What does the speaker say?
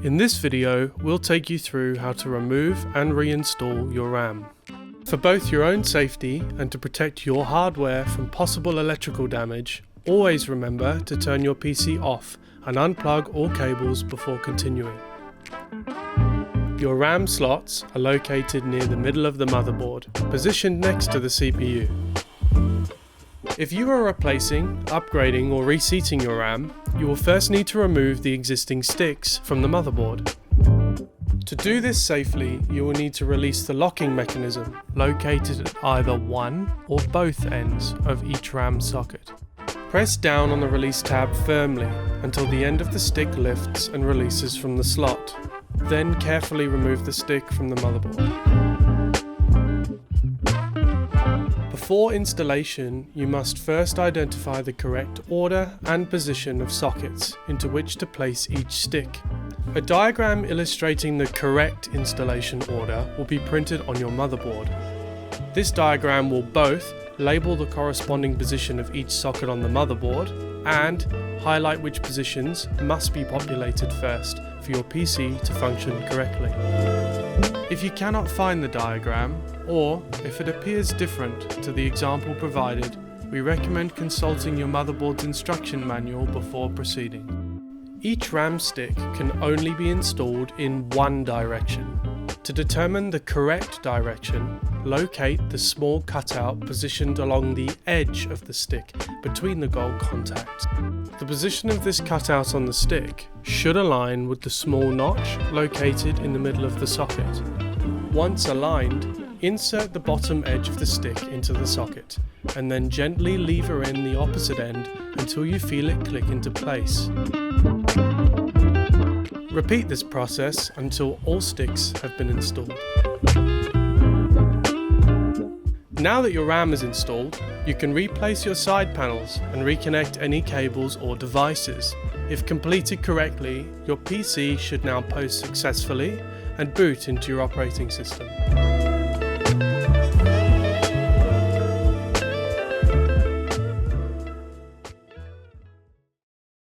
In this video, we'll take you through how to remove and reinstall your RAM. For both your own safety and to protect your hardware from possible electrical damage, always remember to turn your PC off and unplug all cables before continuing. Your RAM slots are located near the middle of the motherboard, positioned next to the CPU. If you are replacing, upgrading or reseating your RAM, you will first need to remove the existing sticks from the motherboard. To do this safely, you will need to release the locking mechanism located at either one or both ends of each RAM socket. Press down on the release tab firmly until the end of the stick lifts and releases from the slot. Then carefully remove the stick from the motherboard. Before installation, you must first identify the correct order and position of sockets into which to place each stick. A diagram illustrating the correct installation order will be printed on your motherboard. This diagram will both label the corresponding position of each socket on the motherboard and highlight which positions must be populated first for your PC to function correctly. If you cannot find the diagram, or if it appears different to the example provided, we recommend consulting your motherboard's instruction manual before proceeding. Each RAM stick can only be installed in one direction. To determine the correct direction, locate the small cutout positioned along the edge of the stick between the gold contacts. The position of this cutout on the stick should align with the small notch located in the middle of the socket. Once aligned, insert the bottom edge of the stick into the socket and then gently lever in the opposite end until you feel it click into place. Repeat this process until all sticks have been installed. Now that your RAM is installed, you can replace your side panels and reconnect any cables or devices. If completed correctly, your PC should now post successfully and boot into your operating system.